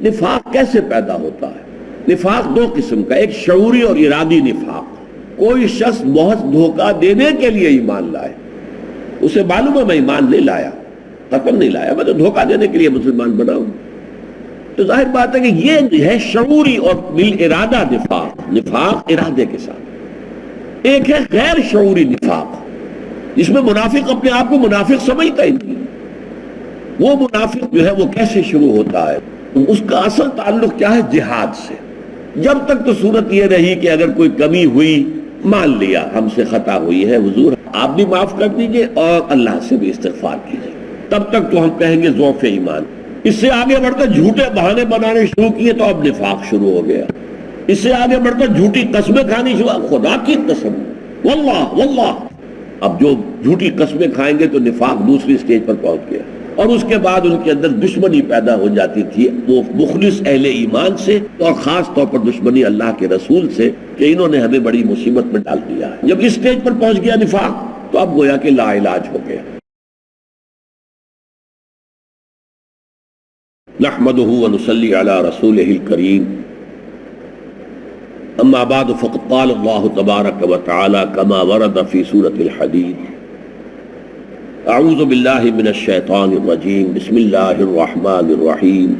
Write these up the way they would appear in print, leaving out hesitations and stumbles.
نفاق کیسے پیدا ہوتا ہے؟ نفاق دو قسم کا، ایک شعوری اور ارادی نفاق۔ کوئی شخص محض دھوکہ دینے کے لیے ایمان لائے، اسے معلوم ہے میں ایمان نہیں لایا، تقن نہیں لایا، میں تو دھوکہ دینے کے لیے مسلمان بنا ہوں، تو ظاہر بات ہے کہ یہ ہے شعوری اور بالارادہ نفاق، نفاق ارادے کے ساتھ۔ ایک ہے غیر شعوری نفاق، جس میں منافق اپنے آپ کو منافق سمجھتا ہی نہیں۔ وہ منافق جو ہے وہ کیسے شروع ہوتا ہے؟ اس کا اصل تعلق کیا ہے؟ جہاد سے۔ جب تک تو صورت یہ رہی کہ اگر کوئی کمی ہوئی مان لیا ہم سے خطا ہوئی ہے، حضور آپ بھی معاف کر دیجئے اور اللہ سے بھی استغفار کیجئے، تب تک تو ہم کہیں گے ضعف ایمان۔ اس سے آگے بڑھ کر جھوٹے بہانے بنانے شروع کیے تو اب نفاق شروع ہو گیا۔ اس سے آگے بڑھ کر جھوٹی قسمیں کھانی شروع، خدا کی قسم واللہ واللہ، اب جو جھوٹی قسمیں کھائیں گے تو نفاق دوسری سٹیج پر پہنچ گیا۔ اور اس کے بعد ان کے اندر دشمنی پیدا ہو جاتی تھی وہ مخلص اہل ایمان سے، اور خاص طور پر دشمنی اللہ کے رسول سے، کہ انہوں نے ہمیں بڑی مصیبت میں ڈال دیا ہے۔ جب اس سٹیج پر پہنچ گیا نفاق تو اب گویا کہ لا علاج ہو گیا۔ نحمده ونصلي على رسوله الكريم، اما بعد فقد قال الله تبارك وتعالى كما ورد في سورة الحديد: اعوذ باللہ من الشیطان الرجیم، بسم اللہ الرحمن الرحیم،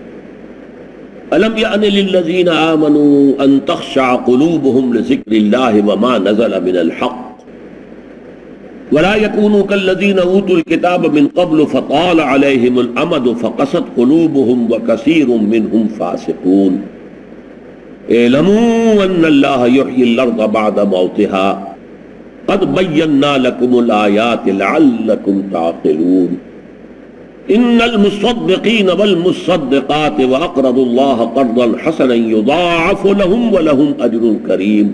الم یأن للذین آمنوا ان تخشع قلوبهم لذکر اللہ وما نزل من الحق ولا يكونوا كالذين اوتوا الكتاب من قبل فطال عليهم الامد فقست قلوبهم وكثير منهم فاسقون اعلموا ان الله يحيي الارض بعد موتها قد بينا لكم الآيات لعلكم تعقلون ان المصدقين والمصدقات واقرضوا الله قرضا حسنا يضاعف لهم ولهم اجر كريم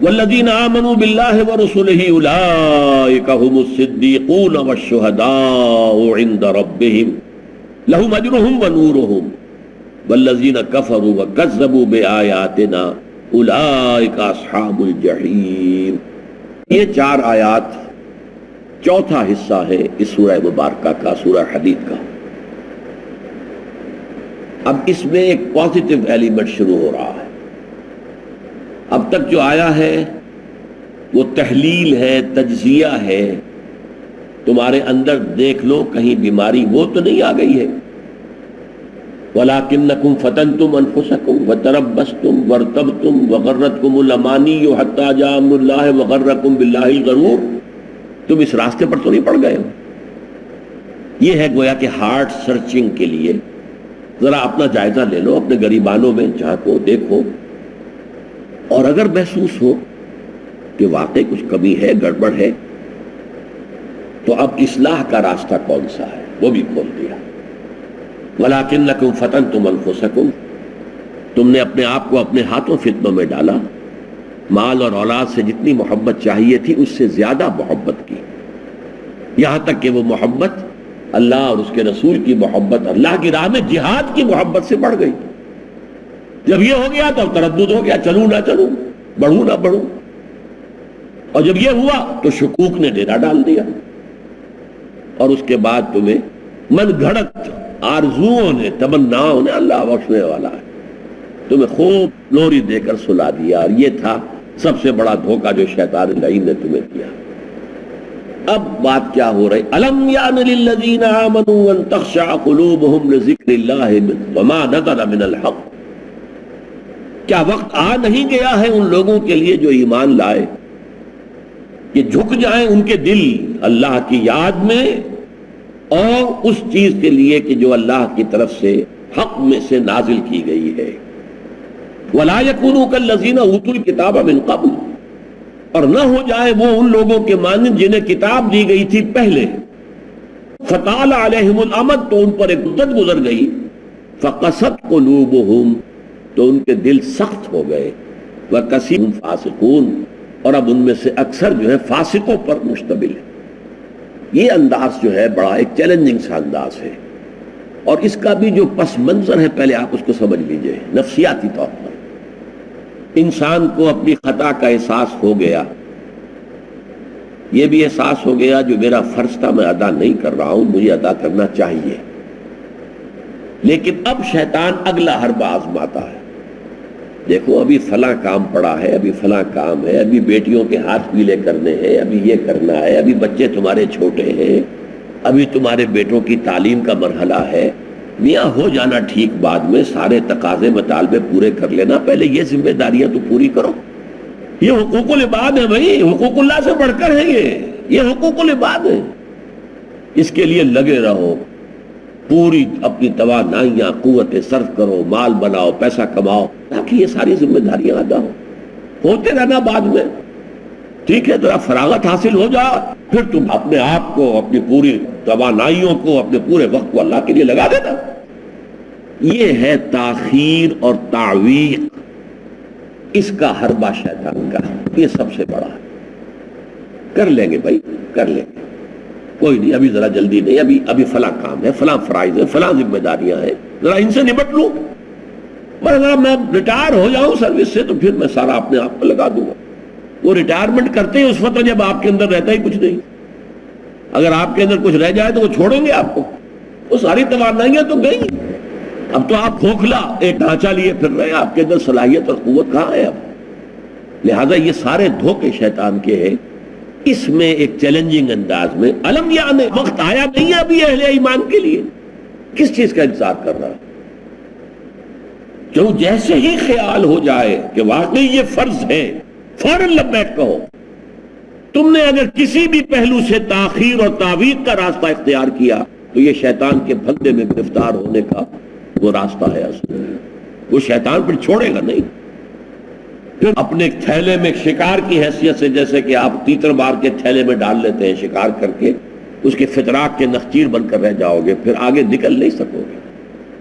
والذين آمنوا بالله ورسله أولئك هم الصديقون والشهداء عند ربهم لهم أجرهم ونورهم والذين كفروا وكذبوا بآياتنا أولئك أصحاب الجحيم۔ یہ 4 آیات چوتھا حصہ ہے اس سورہ مبارکہ کا، سورہ حدید کا۔ اب اس میں ایک پازیٹیو ایلیمنٹ شروع ہو رہا ہے۔ اب تک جو آیا ہے وہ تحلیل ہے، تجزیہ ہے، تمہارے اندر دیکھ لو کہیں بیماری وہ تو نہیں آ گئی ہے۔ وَلَٰكِنَّكُمْ فَتَنْتُمْ أَنفُسَكُمْ وَتَرَبَّصْتُمْ وَارْتَبْتُمْ وَغَرَّتْكُمُ الْأَمَانِيُّ حَتَّىٰ جَاءَ أَمْرُ اللَّهِ وَغَرَّكُمْ بِاللَّهِ الْغَرُورُ۔ تم اس راستے پر تو نہیں پڑ گئے ہو۔ یہ ہے گویا کہ ہارٹ سرچنگ کے لیے ذرا اپنا جائزہ لے لو، اپنے گریبانوں میں جھانکو، دیکھو، اور اگر محسوس ہو کہ واقعی کچھ کمی ہے، گڑبڑ ہے، تو اب اصلاح کا راستہ کون سا ہے وہ بھی کھول دیا۔ وَلَٰكِنَّكُمْ فَتَنْتُمْ أَنفُسَكُمْ، تم نے اپنے آپ کو اپنے ہاتھوں فتنوں میں ڈالا، مال اور اولاد سے جتنی محبت چاہیے تھی اس سے زیادہ محبت کی، یہاں تک کہ وہ محبت اللہ اور اس کے رسول کی محبت، اللہ کی راہ میں جہاد کی محبت سے بڑھ گئی۔ جب یہ ہو گیا تو تردد ہو گیا، چلوں نہ چلوں، بڑھوں نہ بڑھوں، اور جب یہ ہوا تو شکوک نے ڈیرا ڈال دیا، اور اس کے بعد تمہیں من گھڑت آرزوؤں نے، تمناؤں نے، اللہ بخشنے والا ہے، تمہیں خوب لوری دے کر سلا دیا، اور یہ تھا سب سے بڑا دھوکہ جو شیطان لعین نے تمہیں کیا۔ اب بات کیا ہو رہی؟ الم یان للذین آمنوا ان تخشع قلوبهم لذکر اللہ وما نزل من الحق، کیا وقت آ نہیں گیا ہے ان لوگوں کے لیے جو ایمان لائے کہ جھک جائیں ان کے دل اللہ کی یاد میں اور اس چیز کے لیے کہ جو اللہ کی طرف سے حق میں سے نازل کی گئی ہے۔ وَلَا يَكُونُوا كَالَّذِينَ أُوتُوا الْكِتَابَ مِن قَبْلُ، اور نہ ہو جائے وہ ان لوگوں کے مانند جنہیں کتاب دی گئی تھی پہلے۔ فَطَالَ عَلَيْهِمُ الْأَمَدُ، تو ان پر ایک مدت گزر گئی۔ فَقَسَتْ قُلُوبُهُمْ، تو ان کے دل سخت ہو گئے۔ وَكَثِيرٌ فَاسِقُونَ، اور اب ان میں سے اکثر جو ہے فاسقوں پر مشتمل ہے۔ یہ انداز جو ہے بڑا ایک چیلنجنگ سا انداز ہے، اور اس کا بھی جو پس منظر ہے پہلے آپ اس کو سمجھ لیجئے۔ نفسیاتی طور پر انسان کو اپنی خطا کا احساس ہو گیا، یہ بھی احساس ہو گیا جو میرا فرض تھا میں ادا نہیں کر رہا ہوں، مجھے ادا کرنا چاہیے۔ لیکن اب شیطان اگلا حربہ آزماتا ہے. دیکھو ابھی فلاں کام پڑا ہے، ابھی فلاں کام ہے، ابھی بیٹیوں کے ہاتھ پیلے کرنے ہیں، ابھی یہ کرنا ہے، ابھی بچے تمہارے چھوٹے ہیں، ابھی تمہارے بیٹوں کی تعلیم کا مرحلہ ہے. میاں ہو جانا ٹھیک، بعد میں سارے تقاضے مطالبے پورے کر لینا، پہلے یہ ذمہ داریاں تو پوری کرو. یہ حقوق العباد ہے بھائی، حقوق اللہ سے بڑھ کر ہے. یہ حقوق العباد ہے. اس کے لیے لگے رہو، پوری اپنی توانائیاں قوتیں صرف کرو، مال بناؤ، پیسہ کماؤ، تاکہ یہ ساری ذمہ داریاں ادا ہو. ہوتے رہنا بعد میں ٹھیک ہے، ذرا فراغت حاصل ہو جا، پھر تم اپنے آپ کو، اپنی پوری توانائیوں کو، اپنے پورے وقت کو اللہ کے لیے لگا دینا. یہ ہے تاخیر اور تعویق، اس کا حربہ شیطان کا، یہ سب سے بڑا ہے. کر لیں گے بھائی، کر لیں گے، کوئی نہیں، ابھی ذرا جلدی نہیں، ابھی فلاں کام ہے، فلاں فرائض ہے، فلاں ذمہ داریاں ہیں، ذرا ان سے نمٹ لوں. اگر میں ریٹائر ہو جاؤں سروس سے تو پھر میں سارا اپنے آپ کو لگا دوں گا. وہ ریٹائرمنٹ کرتے ہیں اس وقت جب آپ کے اندر رہتا ہی کچھ نہیں. اگر آپ کے اندر کچھ رہ جائے تو وہ چھوڑیں گے آپ کو. وہ ساری توانائیاں تو گئی، اب تو آپ کھوکھلا ایک ڈھانچہ لیے پھر رہے ہیں، آپ کے اندر صلاحیت اور قوت کہاں ہے اب. لہذا یہ سارے دھوکے شیطان کے ہیں. اس میں ایک چیلنجنگ انداز میں علم یعنی وقت آیا نہیں ہے ابھی اہل ایمان کے لیے، کس چیز کا انتظار کر رہا ہے؟ جو جیسے ہی خیال ہو جائے کہ واقعی یہ فرض ہے، فوراً لبیک کہو. تم نے اگر کسی بھی پہلو سے تاخیر اور تعویق کا راستہ اختیار کیا تو یہ شیطان کے پھندے میں گرفتار ہونے کا وہ راستہ ہے. اصل وہ شیطان پھر چھوڑے گا نہیں. پھر اپنے تھیلے میں شکار کی حیثیت سے، جیسے کہ آپ تیتر مار کے تھیلے میں ڈال لیتے ہیں شکار کر کے، اس کے فتراک کے نخچیر بن کر رہ جاؤ گے، پھر آگے نکل نہیں سکو گے.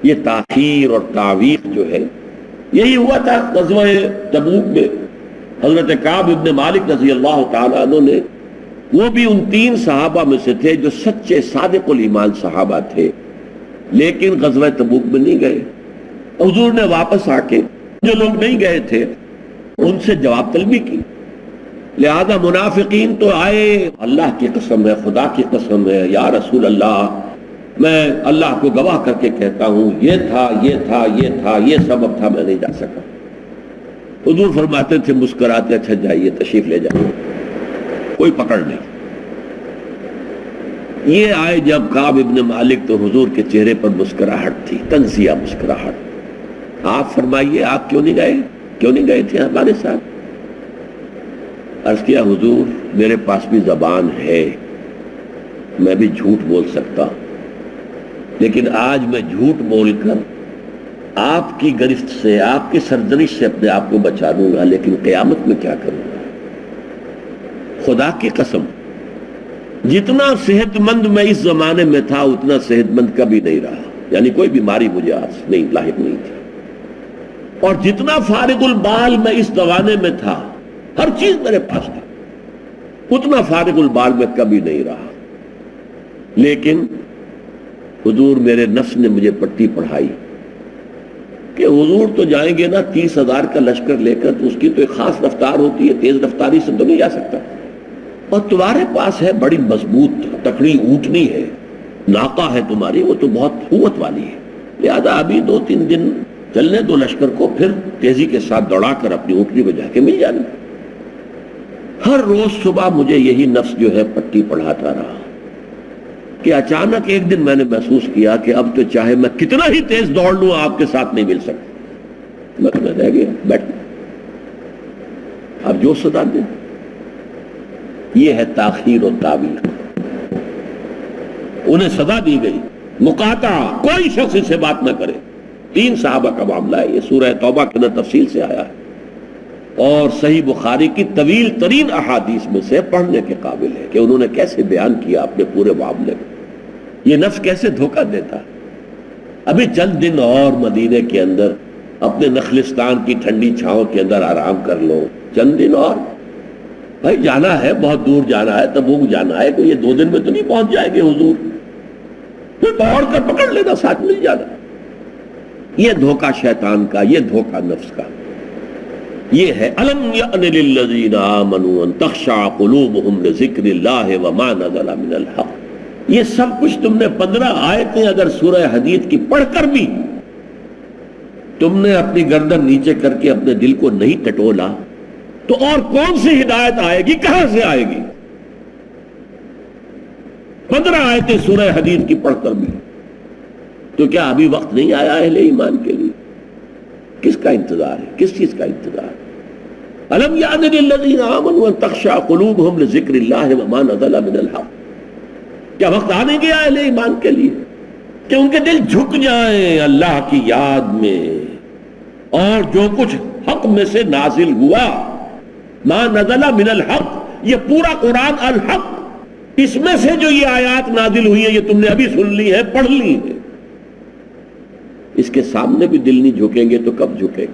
یہ تاخیر اور تعویق جو ہے، یہی ہوا تھا غزوہ تبوک میں. حضرت کعب ابن مالک رضی اللہ تعالیٰ عنہ نے، وہ بھی ان 3 صحابہ میں سے تھے جو سچے صادق الایمان صحابہ تھے، لیکن غزوہ تبوک میں نہیں گئے. حضور نے واپس آ کے جو لوگ نہیں گئے تھے ان سے جواب طلبی کی. لہذا منافقین تو آئے، اللہ کی قسم ہے، خدا کی قسم ہے، یا رسول اللہ میں اللہ کو گواہ کر کے کہتا ہوں یہ تھا، یہ تھا، یہ تھا، یہ سبب تھا، میں نہیں جا سکا. حضور فرماتے تھے مسکراتے، اچھا جائیے، تشریف لے جائیے، کوئی پکڑ نہیں. یہ آئے جب کعب ابن مالک تو حضور کے چہرے پر مسکراہٹ تھی، تنزیہ مسکراہٹ. آپ فرمائیے آپ کیوں نہیں گئے، کیوں نہیں گئے تھے ہمارے ساتھ؟ عرض کیا حضور میرے پاس بھی زبان ہے، میں بھی جھوٹ بول سکتا ہوں، لیکن آج میں جھوٹ بول کر آپ کی گرفت سے، آپ کی سرزنش سے اپنے آپ کو بچا لوں گا، لیکن قیامت میں کیا کروں گا؟ خدا کی قسم جتنا صحت مند میں اس زمانے میں تھا اتنا صحت مند کبھی نہیں رہا. یعنی کوئی بیماری مجھے آج نہیں لاحق نہیں تھی. اور جتنا فارغ البال میں اس زمانے میں تھا، ہر چیز میرے پاس تھی، اتنا فارغ البال میں کبھی نہیں رہا. لیکن حضور میرے نفس نے مجھے پٹی پڑھائی کہ حضور تو جائیں گے نا 30,000 کا لشکر لے کر، تو اس کی تو ایک خاص رفتار ہوتی ہے، تیز رفتاری سے تو نہیں جا سکتا. اور تمہارے پاس ہے بڑی مضبوط تکڑی اونٹنی ہے، ناقہ ہے تمہاری، وہ تو بہت قوت والی ہے. لہذا ابھی 2-3 دن چلنے دو لشکر کو، پھر تیزی کے ساتھ دوڑا کر اپنی اونٹنی پہ جا کے مل جانا. ہر روز صبح مجھے یہی نفس جو ہے پٹی پڑھاتا رہا کہ اچانک ایک دن میں نے محسوس کیا کہ اب تو چاہے میں کتنا ہی تیز دوڑ لوں آپ کے ساتھ نہیں مل سکتا. میں رہ گیا بیٹھ، اب جو صدا دے. یہ ہے تاخیر و تعویق. انہیں سزا دی گئی، مقاطعہ، کوئی شخص اس سے بات نہ کرے. 3 صحابہ کا معاملہ ہے، یہ سورہ توبہ کے اندر تفصیل سے آیا ہے اور صحیح بخاری کی طویل ترین احادیث میں سے پڑھنے کے قابل ہے کہ انہوں نے کیسے بیان کیا اپنے پورے معاملے میں. یہ نفس کیسے دھوکہ دیتا. ابھی چند دن اور مدینے کے اندر اپنے نخلستان کی ٹھنڈی چھاؤں کے اندر آرام کر لو، چند دن اور. بھائی جانا ہے، بہت دور جانا ہے، تبوک جانا ہے، کوئی یہ 2 دن میں تو نہیں پہنچ جائے گے حضور. پھر دوڑ کر پکڑ لینا، ساتھ مل جانا. یہ دھوکہ شیطان کا، یہ دھوکہ نفس کا. یہ ہے الم یأن للذین آمنوا ان تخشع قلوبهم لذکر اللہ وما نزل من الحق. یہ سب کچھ تم نے 15 آیتیں اگر سورہ حدید کی پڑھ کر بھی تم نے اپنی گردن نیچے کر کے اپنے دل کو نہیں ٹٹولا تو اور کون سی ہدایت آئے گی، کہاں سے آئے گی؟ 15 آیتیں سورہ حدید کی پڑھ کر بھی تو کیا ابھی وقت نہیں آیا اہل ایمان کے لیے؟ کس کا انتظار ہے؟ کس چیز کا انتظار ہے؟ الم یعن للذین آمنوا ان تخشع قلوبہم لذکر اللہ وما نزل من الحق، کیا وقت آ نہیں گیا اہل ایمان کے لیے کہ ان کے دل جھک جائیں اللہ کی یاد میں، اور جو کچھ حق میں سے نازل ہوا، ما نزل من الحق، یہ پورا قرآن الحق، اس میں سے جو یہ آیات نازل ہوئی ہیں یہ تم نے ابھی سن لی ہے، پڑھ لی ہے، اس کے سامنے بھی دل نہیں جھکیں گے تو کب جھکیں گے؟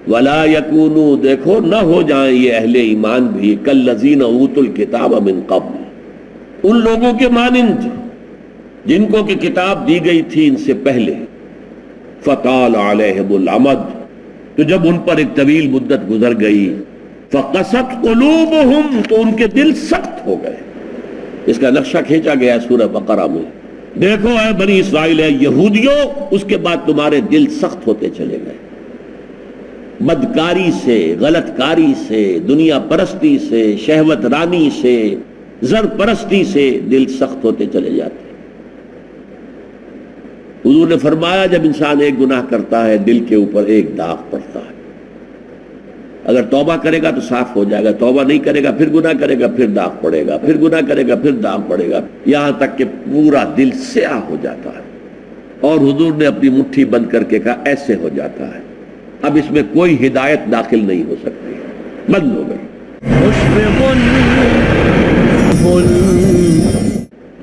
وَلَا يَكُونُوا، دیکھو نہ ہو جائیں یہ اہل ایمان بھی كَالَّذِينَ أُوتُوا الْكِتَابَ مِن قَبْلِ، ان لوگوں کے مانند جن کو کہ کتاب دی گئی تھی ان سے پہلے، فَطَالَ عَلَيْهِمُ الْأَمَدُ، تو جب ان پر ایک طویل مدت گزر گئی، فَقَسَتْ قُلُوبُهُمْ، تو ان کے دل سخت ہو گئے۔ اس کا نقشہ کھینچا گیا سورہ بقرہ میں، دیکھو اے بنی اسرائیل، اے یہودیوں، اس کے بعد تمہارے دل سخت ہوتے چلے گئے، بدکاری سے، غلط کاری سے، دنیا پرستی سے، شہوت رانی سے، زر پرستی سے دل سخت ہوتے چلے جاتے ہیں۔ حضور نے فرمایا جب انسان ایک گناہ کرتا ہے دل کے اوپر ایک داغ پڑتا ہے، اگر توبہ کرے گا تو صاف ہو جائے گا، توبہ نہیں کرے گا پھر گناہ کرے گا پھر داغ پڑے گا، پھر گناہ کرے گا پھر داغ پڑے گا، یہاں تک کہ پورا دل سیاہ ہو جاتا ہے۔ اور حضور نے اپنی مٹھی بند کر کے کہا ایسے ہو جاتا ہے، اب اس میں کوئی ہدایت داخل نہیں ہو سکتی، بند ہو گئی۔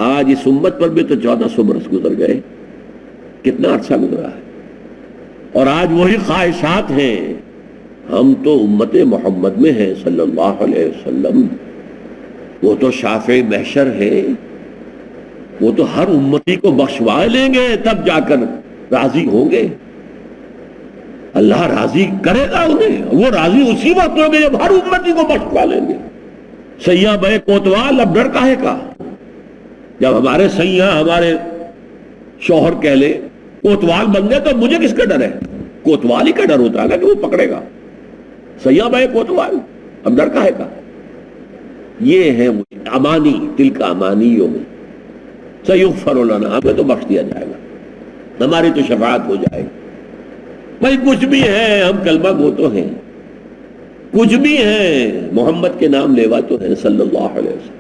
آج اس امت پر بھی تو 1400 برس گزر گئے، کتنا عرصہ گزرا ہے، اور آج وہی خواہشات ہیں۔ ہم تو امت محمد میں ہیں صلی اللہ علیہ وسلم، وہ تو شافع محشر ہے، وہ تو ہر امتی کو بخشوا لیں گے تب جا کر راضی ہوں گے، اللہ راضی کرے گا انہیں، وہ راضی اسی وقت ہوں گے جب ہر امتی کو بخشوا لیں گے۔ سیاں بے کوتوال، اب ڈر کاہے کا؟ جب ہمارے سیاں ہمارے شوہر کہہ لے کوتوال بن گئے تو مجھے کس کا ڈر ہے؟ کوتوال ہی کا ڈر ہوتا ہے نا کہ وہ پکڑے گا، سیاں بے کوتوال، اب ڈر کاہے کا؟ یہ ہے امانی، تلک امانیوں میں سیغفر لنا، ہمیں تو بخش دیا جائے گا، ہماری تو شفاعت ہو جائے گی۔ بھائی کچھ بھی ہے، ہم کلمہ گو تو ہیں، کچھ بھی ہیں، محمد کے نام لیوا تو ہیں صلی اللہ علیہ وسلم،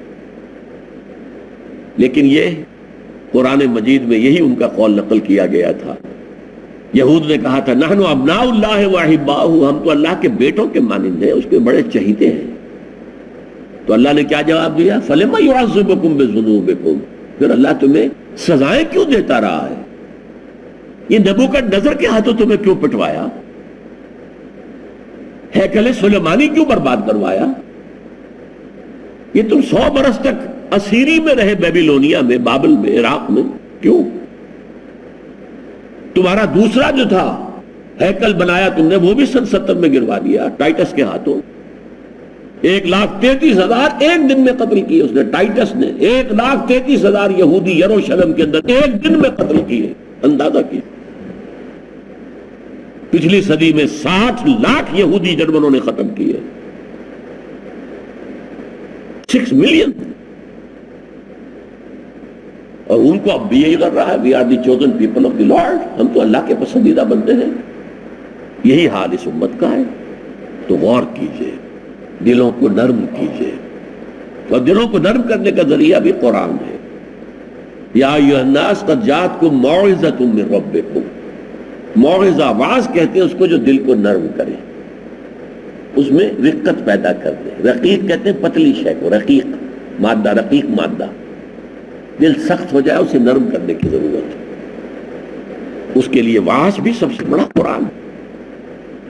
لیکن یہ قرآن مجید میں یہی ان کا قول نقل کیا گیا تھا۔ یہود نے کہا تھا نحن ابناء اللہ واحباہ، ہم تو اللہ کے بیٹوں کے مانند ہیں، اس کے بڑے چہیتے ہیں۔ تو اللہ نے کیا جواب دیا؟ فلما یعذبکم بذنوبکم، پھر اللہ تمہیں سزائیں کیوں دیتا رہا ہے؟ یہ نبوکدنضر کے ہاتھوں تمہیں کیوں پٹوایا؟ ہیکل سلیمانی کیوں برباد کروایا؟ یہ تم 100 برس تک اسیری میں رہے، بیبیلونیا میں، بابل میں، عراق میں، کیوں؟ تمہارا دوسرا جو تھا ہیکل بنایا تم نے، وہ بھی سن 70 میں گروا دیا ٹائٹس کے ہاتھوں۔ 1,33,000 ایک دن میں قتل کیے اس نے، ٹائٹس نے 1,33,000 یہودی یروشلم کے اندر ایک دن میں قتل کیے، اندازہ کیے۔ پچھلی صدی میں 60 لاکھ یہودی جرمنوں نے ختم کیے، 6 ملین، اور ان کو اب بھی یہی کر رہا ہے، we are the chosen people of the lord, ہم تو اللہ کے پسندیدہ بندے ہیں۔ یہی حال اس امت کا ہے۔ تو غور کیجئے، دلوں کو نرم کیجئے، اور دلوں کو نرم کرنے کا ذریعہ بھی قرآن ہے۔ یا ایھا الناس قد جاءتکم موعظۃ من ربکم، موعظہ، واعظ کہتے ہیں اس کو جو دل کو نرم کرے، اس میں رقت پیدا کر دے۔ رقیق کہتے ہیں پتلی شے کو، رقیق مادہ، رقیق مادہ، دل سخت ہو جائے اسے نرم کرنے کی ضرورت ہے، اس کے لیے واعظ بھی سب سے بڑا قرآن ہے۔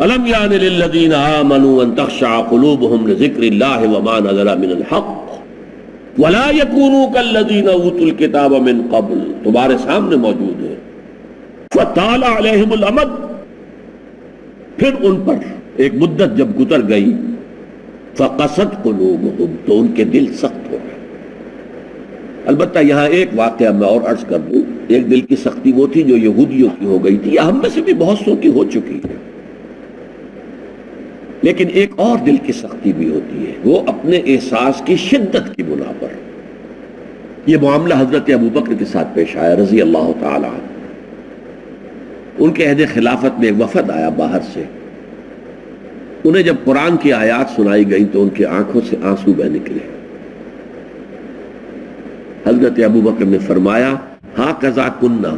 الم یعن للذین آمنوا ان تخشع قلوبہم لذکر اللہ وما نزل من الحق ولا یکونوا کالذین اوتوا الکتاب من قبل، تمہارے سامنے موجود ہے۔ فطال علیہم الامد، پھر ان پر ایک مدت جب گزر گئی، فقست قلوبہم، تو ان کے دل سخت ہو گئے۔ البتہ یہاں ایک واقعہ میں اور عرض کر دوں، ایک دل کی سختی وہ تھی جو یہودیوں کی ہو گئی تھی، یا ہم میں سے بھی بہت سو کی ہو چکی ہے، لیکن ایک اور دل کی سختی بھی ہوتی ہے، وہ اپنے احساس کی شدت کی بنا پر۔ یہ معاملہ حضرت ابوبکر کے ساتھ پیش آیا رضی اللہ تعالی عنہ۔ ان کے عہد خلافت میں ایک وفد آیا باہر سے، انہیں جب قرآن کی آیات سنائی گئی تو ان کی آنکھوں سے آنسو بہ نکلے۔ حضرت ابوبکر نے فرمایا ہاکذا کننا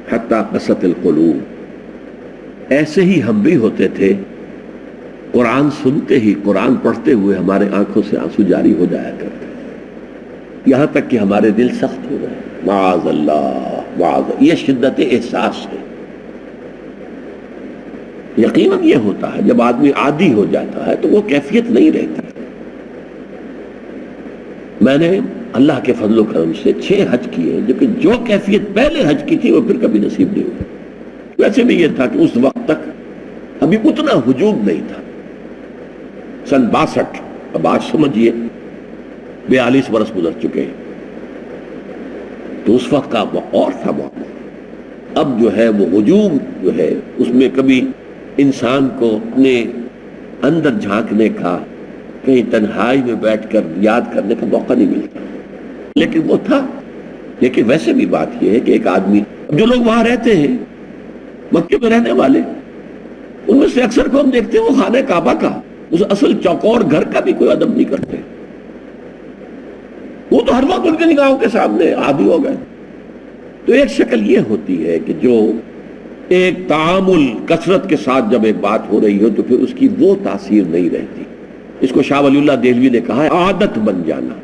حتی قست القلوب، ایسے ہی ہم بھی ہوتے تھے، قرآن سنتے ہی، قرآن پڑھتے ہوئے ہمارے آنکھوں سے آنسو جاری ہو جایا کرتے، یہاں تک کہ ہمارے دل سخت ہو گئے۔ معاذ اللہ، معاذ، یہ شدت احساس ہے۔ یقیناً یہ ہوتا ہے جب آدمی عادی ہو جاتا ہے تو وہ کیفیت نہیں رہتی۔ میں نے اللہ کے فضل و کرم سے 6 حج کیے، لیکن جو کیفیت پہلے حج کی تھی وہ پھر کبھی نصیب نہیں ہوئی۔ ویسے بھی یہ تھا کہ اس وقت تک ابھی اتنا ہجوم نہیں تھا، سن 62، اب آج سمجھیے 42 برس گزر چکے ہیں، تو اس وقت کا اور تھا معاملہ۔ اب جو ہے وہ ہجوم جو ہے اس میں کبھی انسان کو اپنے اندر جھانکنے کا، کہیں تنہائی میں بیٹھ کر یاد کرنے کا موقع نہیں ملتا، لیکن وہ تھا۔ لیکن ویسے بھی بات یہ ہے کہ ایک آدمی، جو لوگ وہاں رہتے ہیں مکے میں رہنے والے، ان میں سے اکثر کو ہم دیکھتے ہیں وہ خانہ کعبہ کا، اس اصل چوکور گھر کا بھی کوئی ادب نہیں کرتے، وہ تو ہر وقت ان کے نگاہوں کے سامنے عادی ہو گئے۔ تو ایک شکل یہ ہوتی ہے کہ جو ایک تعامل کثرت کے ساتھ جب ایک بات ہو رہی ہو تو پھر اس کی وہ تاثیر نہیں رہتی۔ اس کو شاہ ولی اللہ دہلوی نے کہا ہے عادت بن جانا۔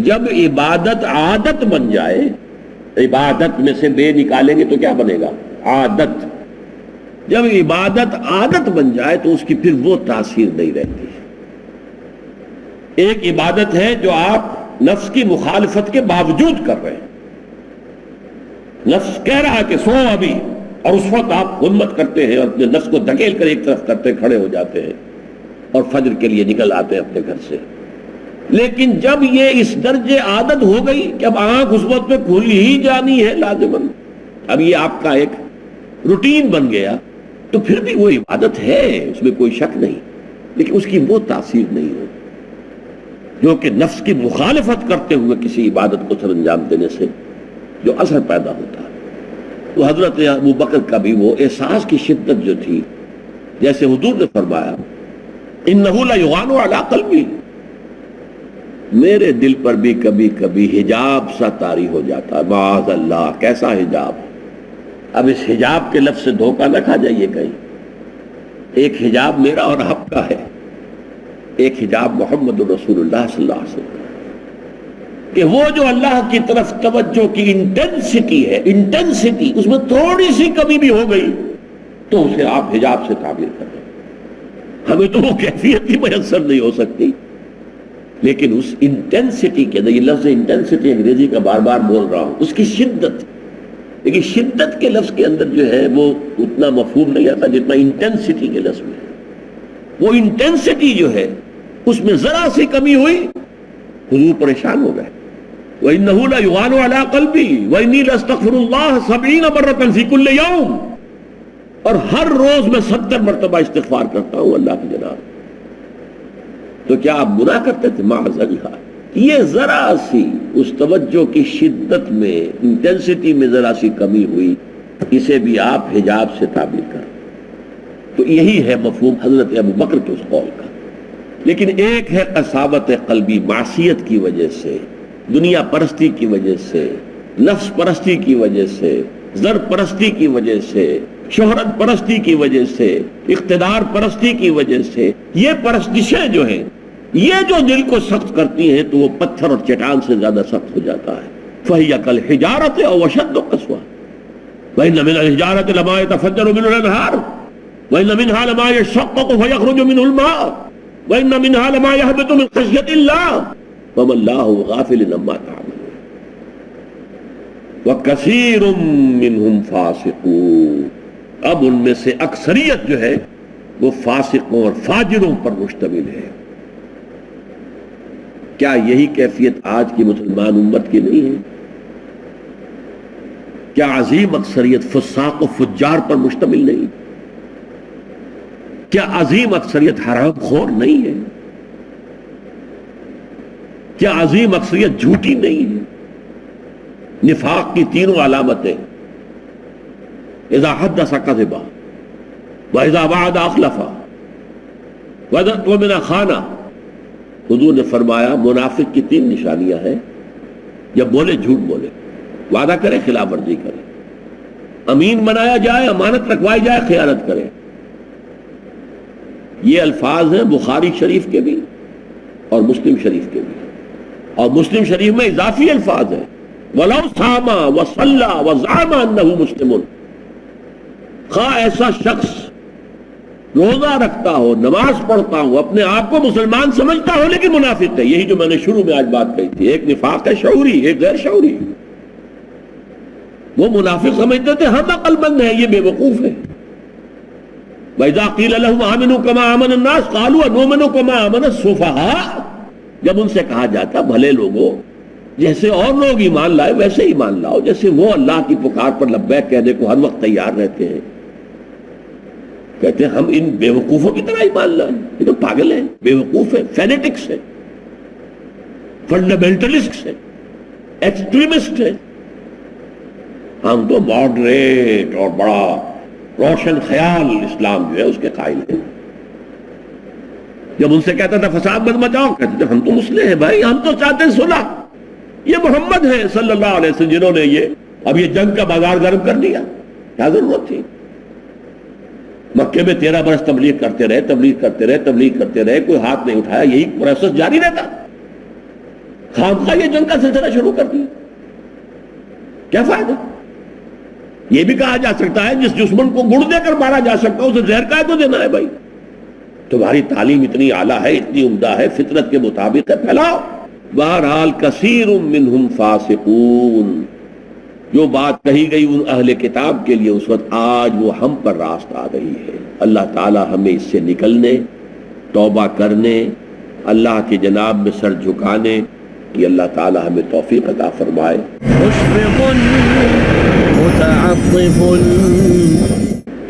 جب عبادت عادت بن جائے، عبادت میں سے بے نکالیں گے تو کیا بنے گا؟ عادت۔ جب عبادت عادت بن جائے تو اس کی پھر وہ تاثیر نہیں رہتی۔ ایک عبادت ہے جو آپ نفس کی مخالفت کے باوجود کر رہے ہیں، نفس کہہ رہا ہے کہ سو ابھی، اور اس وقت آپ ہمت کرتے ہیں اور اپنے نفس کو دھکیل کر ایک طرف کرتے کھڑے ہو جاتے ہیں اور فجر کے لیے نکل آتے ہیں اپنے گھر سے۔ لیکن جب یہ اس درجے عادت ہو گئی کہ اب آنکھ اس وقت پہ کھل ہی جانی ہے لازماً، اب یہ آپ کا ایک روٹین بن گیا، تو پھر بھی وہ عبادت ہے، اس میں کوئی شک نہیں، لیکن اس کی وہ تاثیر نہیں ہوتی جو کہ نفس کی مخالفت کرتے ہوئے کسی عبادت کو سر انجام دینے سے جو اثر پیدا ہوتا ہے۔ تو حضرت ابو بکر کا بھی وہ احساس کی شدت جو تھی، جیسے حضور نے فرمایا انہ لیغان علی قلبی، میرے دل پر بھی کبھی کبھی حجاب سا طاری ہو جاتا ہے۔ معاذ اللہ، کیسا حجاب؟ اب اس حجاب کے لفظ سے دھوکہ نہ کھا جائیے کہیں، ایک حجاب میرا اور آپ کا ہے، ایک حجاب محمد رسول اللہ صلی اللہ علیہ وسلم، کہ وہ جو اللہ کی طرف توجہ کی انٹینسٹی ہے، انٹینسٹی اس میں تھوڑی سی کمی بھی ہو گئی تو اسے آپ حجاب سے تعبیر کر رہے ہیں۔ ہمیں تو وہ کیفیت ہی میسر نہیں ہو سکتی، لیکن اس انٹینسٹی کے اندر، یہ لفظ انٹینسٹی انگریزی کا بار بار بول رہا ہوں، اس کی شدت، لیکن شدت کے لفظ کے اندر جو ہے وہ اتنا مفہوم نہیں آتا جتنا انٹینسٹی کے لفظ میں ہے۔ وہ انٹینسٹی جو ہے اس میں ذرا سی کمی ہوئی، حضور پریشان ہو گئے۔ وَإِنَّهُ لَيُغَانُ عَلَىٰ قَلْبِي وَإِنِّي لَأَسْتَغْفِرُ اللَّهَ 70 مرة فِي كُلِّ يَوْمٍ، اور ہر روز میں 70 مرتبہ استغفار کرتا ہوں اللہ کی جناب۔ تو کیا آپ گناہ کرتے تھے؟ معاذ اللہ۔ یہ ذرا سی اس توجہ کی شدت میں، انٹینسٹی میں ذرا سی کمی ہوئی، اسے بھی آپ حجاب سے تعبیر کر۔ تو یہی ہے مفہوم حضرت ابو بکر کے اس قول کا۔ لیکن ایک ہے قساوت قلبی، معصیت کی وجہ سے، دنیا پرستی کی وجہ سے، نفس پرستی کی وجہ سے، زر پرستی کی وجہ سے، شہرت پرستی کی وجہ سے، اقتدار پرستی کی وجہ سے، یہ پرستشیں جو ہیں یہ جو دل کو سخت کرتی ہیں تو وہ پتھر اور چٹان سے زیادہ سخت ہو جاتا ہے۔ فَهِيَ كَالْحِجَارَةِ أَوْ أَشَدُّ قَسْوَةً وَإِنَّ مِنَ الْحِجَارَةِ لَمَا يَتَفَجَّرُ مِنْهُ الْأَنْهَارُ وَإِنَّ مِنْهَا لَمَا يَشَّقَّقُ فَيَخْرُجُ مِنْهُ الْمَاءُ وَإِنَّ مِنْهَا لَمَا يَهْبِطُ مِنْ خَشْيَةِ اللَّهِ وَمَا اللَّهُ غَافِلٌ عَمَّا تَعْمَلُونَ وَكَثِيرٌ مِّنْهُمْ فَاسِقُونَ، اب ان میں سے اکثریت جو ہے وہ فاسقوں اور فاجروں پر مشتمل ہے۔ کیا یہی کیفیت آج کی مسلمان امت کی نہیں ہے؟ کیا عظیم اکثریت فساق و فجار پر مشتمل نہیں؟ کیا عظیم اکثریت حرام خور نہیں ہے؟ کیا عظیم اکثریت جھوٹی نہیں ہے؟ نفاق کی تینوں علامتیں، اذا حدث کذب واذا وعد اخلف واذا اؤتمن خان۔ حضور نے فرمایا منافق کی تین نشانیاں ہیں، جب بولے جھوٹ بولے، وعدہ کرے خلاف ورزی کرے، امین بنایا جائے امانت رکھوائی جائے خیانت کرے۔ یہ الفاظ ہیں بخاری شریف کے بھی اور مسلم شریف کے بھی، اور مسلم شریف میں اضافی الفاظ ہیں وَلَوْ صَامَ وَصَلَّى وَزَعَمَ أَنَّهُ مُسْلِمٌ۔ خواہ ایسا شخص روزہ رکھتا ہو، نماز پڑھتا ہو، اپنے آپ کو مسلمان سمجھتا ہو لیکن منافق ہے۔ یہی جو میں نے شروع میں آج بات کہی تھی، ایک نفاق ہے شعوری، ایک غیر شعوری۔ وہ منافق سمجھتے تھے ہم عقل مند ہیں، یہ بے وقوف ہے۔ وَإِذَا قِيلَ لَهُمْ آمِنُوا كَمَا آمَنَ النَّاسُ قَالُوا أَنُؤْمِنُ كَمَا آمَنَ السُّفَهَاءُ۔ جب ان سے کہا جاتا بھلے لوگوں، جیسے اور لوگ ایمان لائے ویسے ایمان لاؤ، جیسے وہ اللہ کی پکار پر لبیک کہنے کو ہر وقت تیار رہتے ہیں، کہتے ہیں ہم ان بے وقوفوں کی طرح ایمان لائیں؟ یہ تو پاگل ہیں، بے وقوف ہیں، فینیٹکس ہیں، فنڈامنٹلسٹ ہیں، ایکسٹریمسٹ ہیں۔ ہم تو ماڈریٹ اور بڑا روشن خیال اسلام جو ہے اس کے قائل ہیں۔ جب ان سے کہتا تھا فساد مت مچاؤ، کہتے تھے ہم تو مسلم ہیں بھائی، ہم تو چاہتے ہیں صلح۔ یہ محمد ہیں صلی اللہ علیہ وسلم جنہوں نے اب یہ جنگ کا بازار گرم کر دیا، کیا ضرورت تھی؟ مکے میں 13 برس تبلیغ کرتے رہے، کوئی ہاتھ نہیں اٹھایا، یہی پروسیس جاری رہتا۔ خامخواہ یہ جنگ کا سلسلہ شروع کر دیا، کیا فائدہ؟ یہ بھی کہا جا سکتا ہے جس دشمن کو گڑ دے کر مارا جا سکتا ہے اسے زہر کا تو دینا ہے بھائی۔ تمہاری تعلیم اتنی اعلیٰ ہے، اتنی عمدہ ہے، فطرت کے مطابق ہے، پھیلاؤ۔ بہرحال کثیر منہم فاسقون، جو بات کہی گئی ان اہل کتاب کے لیے اس وقت، آج وہ ہم پر راست آ رہی ہے۔ اللہ تعالی ہمیں اس سے نکلنے، توبہ کرنے، اللہ کے جناب میں سر جھکانے کی اللہ تعالی ہمیں توفیق عطا فرمائے۔ مشفق متعطف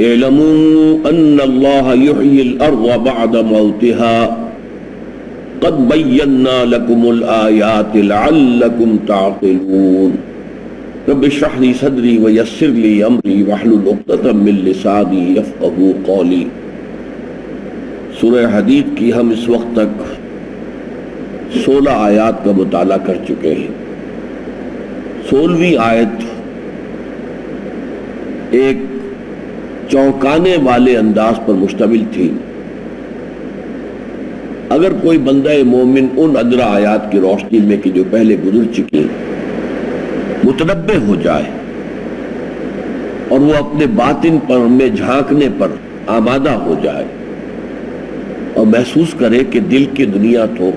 اعلموا ان اللہ یحیی الارض بعد موتها قد بینا لکم الآیات لعلکم تعقلون۔ رب اشرح لی صدری ویسر لی امری واحلل عقدۃ من لسانی یفقہوا قولی۔ سورہ حدید کی ہم اس وقت تک 16 آیات کا مطالعہ کر چکے ہیں۔ 16ویں آیت ایک چونکانے والے انداز پر مشتمل تھی۔ اگر کوئی بندہ مومن ان ادرا آیات کی روشنی میں کہ جو پہلے گزر چکی متنبہ ہو جائے اور وہ اپنے باطن پر میں جھانکنے پر آمادہ ہو جائے اور محسوس کرے کہ دل کی دنیا تو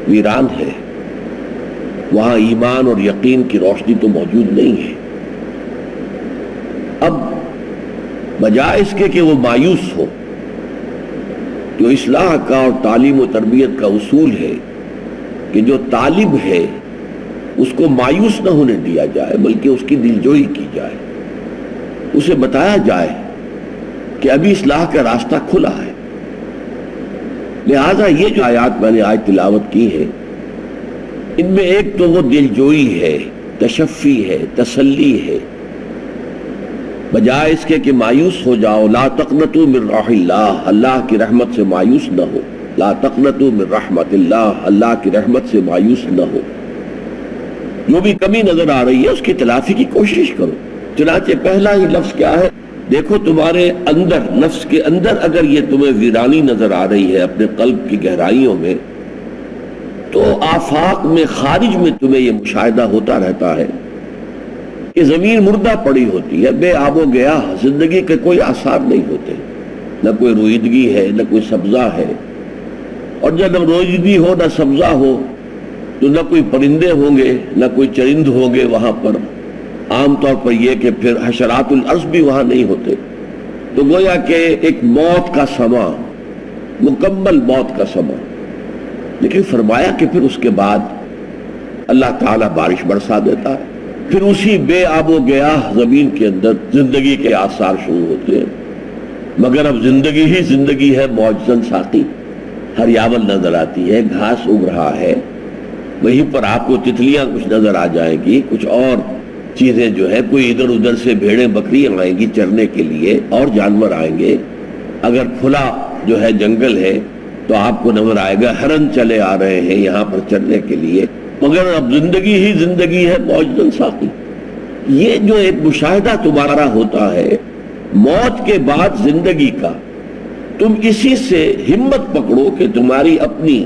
ویران ہے، وہاں ایمان اور یقین کی روشنی تو موجود نہیں ہے، اب بجائے اس کے کہ وہ مایوس ہو، جو اصلاح کا اور تعلیم و تربیت کا اصول ہے کہ جو طالب ہے اس کو مایوس نہ ہونے دیا جائے بلکہ اس کی دلجوئی کی جائے، اسے بتایا جائے کہ ابھی اصلاح کا راستہ کھلا ہے۔ لہذا یہ جو آیات میں نے آج تلاوت کی ہے، ان میں ایک تو وہ دلجوئی ہے، تشفی ہے، تسلی ہے، بجائے اس کے کہ مایوس ہو جاؤ، لا تقنطوا من رحمت اللہ، اللہ کی رحمت سے مایوس نہ ہو، لا تقنطوا من رحمت اللہ، اللہ کی رحمت سے مایوس نہ ہو، جو بھی کمی نظر آ رہی ہے اس کی تلافی کی کوشش کرو۔ چنانچہ پہلا ہی لفظ کیا ہے؟ دیکھو تمہارے اندر، نفس کے اندر اگر یہ تمہیں ویرانی نظر آ رہی ہے اپنے قلب کی گہرائیوں میں، تو آفاق میں، خارج میں تمہیں یہ مشاہدہ ہوتا رہتا ہے کہ زمین مردہ پڑی ہوتی ہے، بے آب و گیا، زندگی کے کوئی آثار نہیں ہوتے، نہ کوئی رویدگی ہے، نہ کوئی سبزہ ہے، اور جب رویدگی ہو نہ سبزہ ہو تو نہ کوئی پرندے ہوں گے نہ کوئی چرند ہوں گے وہاں پر، عام طور پر یہ کہ پھر حشرات الارض بھی وہاں نہیں ہوتے، تو گویا کہ ایک موت کا سما، مکمل موت کا سما۔ لیکن فرمایا کہ پھر اس کے بعد اللہ تعالیٰ بارش برسا دیتا ہے، پھر اسی بے آب و گیاہ زمین کے اندر زندگی کے آثار شروع ہوتے ہیں، مگر اب زندگی ہی زندگی ہے معجزن ساقی، ہریاول نظر آتی ہے، گھاس اگ رہا ہے، وہیں پر آپ کو تتلیاں کچھ نظر آ جائیں گی، کچھ اور چیزیں جو ہے، کوئی ادھر ادھر سے بھیڑیں بکریاں آئیں گی چرنے کے لیے، اور جانور آئیں گے، اگر کھلا جو ہے جنگل ہے تو آپ کو نظر آئے گا ہرن چلے آ رہے ہیں یہاں پر چرنے کے لیے، مگر اب زندگی ہی زندگی ہے معجزن ساقی۔ یہ جو ایک مشاہدہ تمہارا ہوتا ہے موت کے بعد زندگی کا، تم اسی سے ہمت پکڑو کہ تمہاری اپنی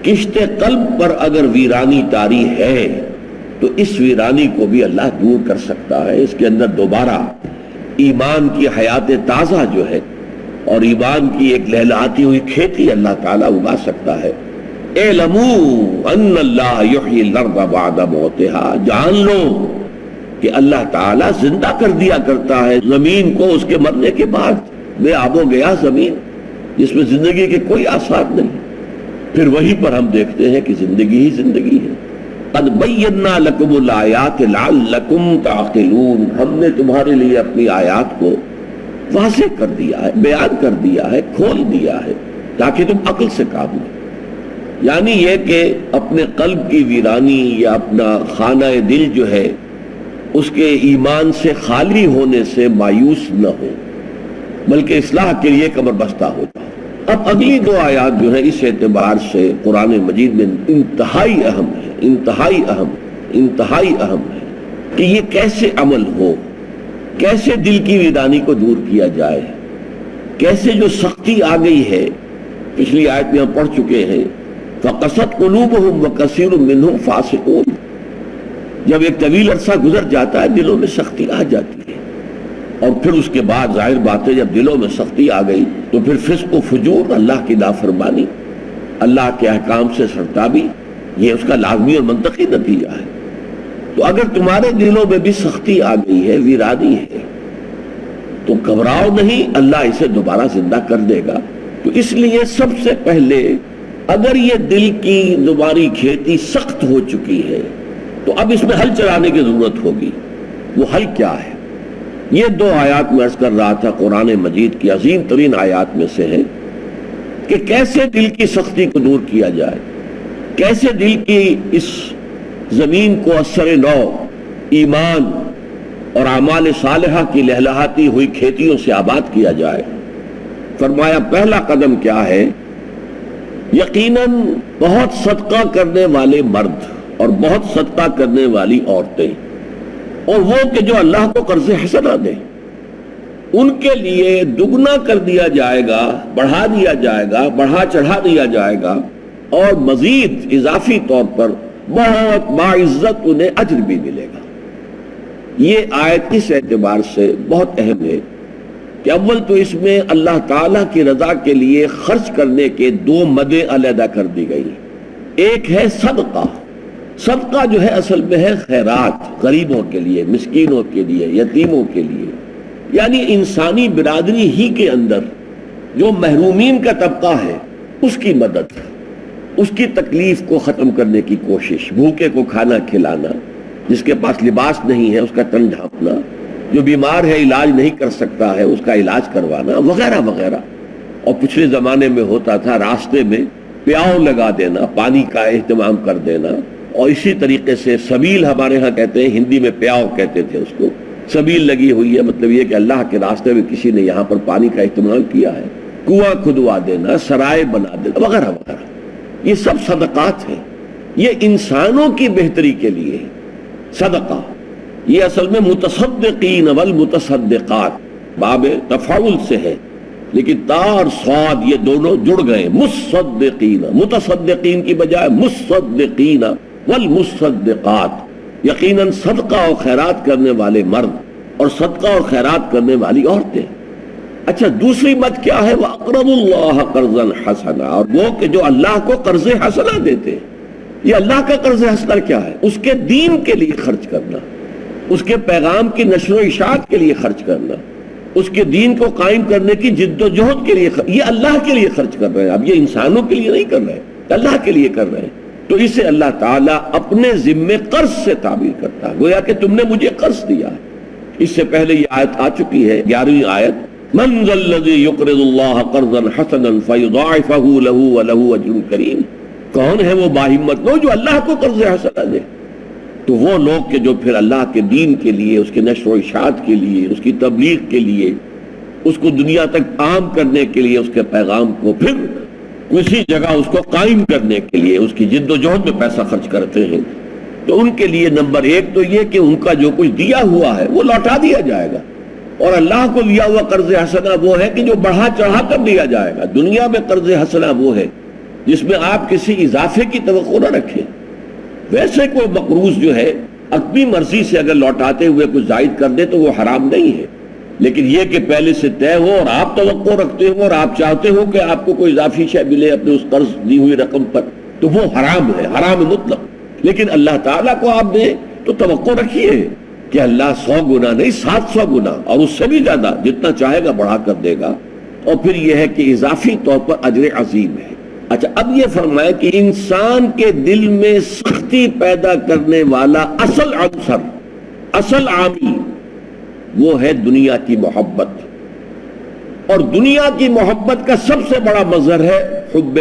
کشت قلب پر اگر ویرانی طاری ہے تو اس ویرانی کو بھی اللہ دور کر سکتا ہے، اس کے اندر دوبارہ ایمان کی حیات تازہ جو ہے اور ایمان کی ایک لہلاتی ہوئی کھیتی اللہ تعالیٰ اگا سکتا ہے۔ اعلموا ان اللہ یحیی الارض بعد موتہا، جان لو کہ اللہ تعالیٰ زندہ کر دیا کرتا ہے زمین کو اس کے مرنے کے بعد، بے آب و گیا زمین جس میں زندگی کے کوئی آثار نہیں۔ پھر وہیں پر ہم دیکھتے ہیں کہ زندگی ہی زندگی ہے۔ قد بینا لکم الآیات لعلکم تعقلون، ہم نے تمہارے لیے اپنی آیات کو واضح کر دیا ہے، بیان کر دیا ہے، کھول دیا ہے تاکہ تم عقل سے کام لو۔ یعنی یہ کہ اپنے قلب کی ویرانی یا اپنا خانہ دل جو ہے اس کے ایمان سے خالی ہونے سے مایوس نہ ہو، بلکہ اصلاح کے لیے کمر بستہ ہوتا۔ اب اگلی دو آیات جو ہے اس اعتبار سے قرآن مجید میں انتہائی اہم ہے، انتہائی اہم، انتہائی اہم ہے کہ یہ کیسے عمل ہو، کیسے دل کی ویرانی کو دور کیا جائے، کیسے جو سختی آ گئی ہے، پچھلی آیت میں ہم پڑھ چکے ہیں فَقَسَتْ قُلُوبُهُمْ وَكَثِيرٌ مِّنْهُمْ فَاسِقُونَ، جب ایک طویل عرصہ گزر جاتا ہے دلوں میں سختی آ جاتی ہے، اور پھر اس کے بعد ظاہر بات ہے جب دلوں میں سختی آ گئی تو پھر فسق و فجور، اللہ کی نافرمانی، اللہ کے احکام سے سرتابی، یہ اس کا لازمی اور منطقی نتیجہ ہے۔ تو اگر تمہارے دلوں میں بھی سختی آ گئی ہے، ویرانی ہے، تو گھبراؤ نہیں، اللہ اسے دوبارہ زندہ کر دے گا۔ تو اس لیے سب سے پہلے اگر یہ دل کی دوباری کھیتی سخت ہو چکی ہے تو اب اس میں حل چلانے کی ضرورت ہوگی۔ وہ حل کیا ہے؟ یہ دو آیات میں عرض کر رہا تھا قرآن مجید کی عظیم ترین آیات میں سے ہے کہ کیسے دل کی سختی کو دور کیا جائے، کیسے دل کی اس زمین کو اثر نو ایمان اور اعمال صالحہ کی لہلہاتی ہوئی کھیتیوں سے آباد کیا جائے۔ فرمایا پہلا قدم کیا ہے؟ یقیناً بہت صدقہ کرنے والے مرد اور بہت صدقہ کرنے والی عورتیں، اور وہ کہ جو اللہ کو قرض حسنہ دیں، ان کے لیے دگنا کر دیا جائے گا، بڑھا دیا جائے گا، بڑھا چڑھا دیا جائے گا، اور مزید اضافی طور پر بہت باعزت انہیں اجر بھی ملے گا۔ یہ آیت اس اعتبار سے بہت اہم ہے کہ اول تو اس میں اللہ تعالیٰ کی رضا کے لیے خرچ کرنے کے دو مدیں علیحدہ کر دی گئی۔ ایک ہے صدقہ، صدقہ جو ہے اصل میں ہے خیرات، غریبوں کے لیے، مسکینوں کے لیے، یتیموں کے لیے، یعنی انسانی برادری ہی کے اندر جو محرومین کا طبقہ ہے اس کی مدد، اس کی تکلیف کو ختم کرنے کی کوشش، بھوکے کو کھانا کھلانا، جس کے پاس لباس نہیں ہے اس کا تن ڈھانپنا، جو بیمار ہے علاج نہیں کر سکتا ہے اس کا علاج کروانا، وغیرہ وغیرہ۔ اور پچھلے زمانے میں ہوتا تھا راستے میں پیاؤ لگا دینا، پانی کا اہتمام کر دینا، اور اسی طریقے سے سبیل ہمارے ہاں کہتے ہیں، ہندی میں پیاؤ کہتے تھے اس کو، سبیل لگی ہوئی ہے، مطلب یہ کہ اللہ کے راستے میں کسی نے یہاں پر پانی کا اہتمام کیا ہے، کنواں کھدوا دینا، سرائے بنا دینا، وغیرہ وغیرہ۔ یہ سب صدقات ہیں، یہ انسانوں کی بہتری کے لیے صدقہ۔ یہ اصل میں متصدقین والمتصدقات باب تفاعل سے ہے، لیکن تا اور صاد یہ دونوں جڑ گئے، مصدقین، متصدقین کی بجائے مصدقین والمصدقات، یقیناً صدقہ اور خیرات کرنے والے مرد اور صدقہ اور خیرات کرنے والی عورتیں۔ اچھا دوسری مت کیا ہے؟ وَأَقْرَضُوا اللَّهَ قَرْضًا حَسَنًا، اور وہ کہ جو اللہ کو قرض حسنہ دیتے ہیں۔ یہ اللہ کا قرض حسنہ کیا ہے؟ اس کے دین کے لیے خرچ کرنا، اس کے پیغام کی نشر و اشاعت کے لیے خرچ کرنا، اس کے دین کو قائم کرنے کی جد و جہد کے لیے، یہ اللہ کے لیے خرچ کر رہے ہیں، اب یہ انسانوں کے لیے نہیں کر رہے۔ اللہ کے لیے کر رہے ہیں، تو اسے اللہ تعالیٰ اپنے ذمے قرض سے تعبیر کرتا ہے، گویا کہ تم نے مجھے قرض دیا ہے۔ اس سے پہلے یہ آیت آ چکی ہے، 11ویں آیت، من ذا الذی یقرض اللہ قرضا حسنا فیضاعفہ لہ ولہ اجر کریم، کون ہے وہ باہمت لوگ جو اللہ کو قرض حسنا دے؟ تو وہ لوگ کہ جو پھر اللہ کے دین کے لیے، اس کے نشر و اشاعت کے لیے، اس کی تبلیغ کے لیے، اس کو دنیا تک عام کرنے کے لیے، اس کے پیغام کو پھر کسی جگہ اس کو قائم کرنے کے لیے اس کی جد و جہد میں پیسہ خرچ کرتے ہیں، تو ان کے لیے نمبر ایک تو یہ کہ ان کا جو کچھ دیا ہوا ہے وہ لوٹا دیا جائے گا، اور اللہ کو دیا ہوا قرض حسنہ وہ ہے کہ جو بڑھا چڑھا کر دیا جائے گا۔ دنیا میں قرض حسنہ وہ ہے جس میں آپ کسی اضافے کی توقع نہ رکھیں۔ ویسے کوئی مقروض جو ہے اپنی مرضی سے اگر لوٹاتے ہوئے کچھ زائد کر دے تو وہ حرام نہیں ہے، لیکن یہ کہ پہلے سے طے ہو اور آپ توقع رکھتے ہو اور آپ چاہتے ہو کہ آپ کو کوئی اضافی شے ملے اپنے اس قرض دی ہوئی رقم پر، تو وہ حرام ہے، حرام مطلق۔ لیکن اللہ تعالیٰ کو آپ دیں تو توقع رکھیے کہ اللہ 100 گنا نہیں 700 گنا اور اس سے بھی زیادہ جتنا چاہے گا بڑھا کر دے گا، اور پھر یہ ہے کہ اضافی طور پر اجر عظیم ہے۔ اچھا، اب یہ فرمایا کہ انسان کے دل میں سختی پیدا کرنے والا اصل عنصر، اصل عامل وہ ہے دنیا کی محبت، اور دنیا کی محبت کا سب سے بڑا مظہر ہے حب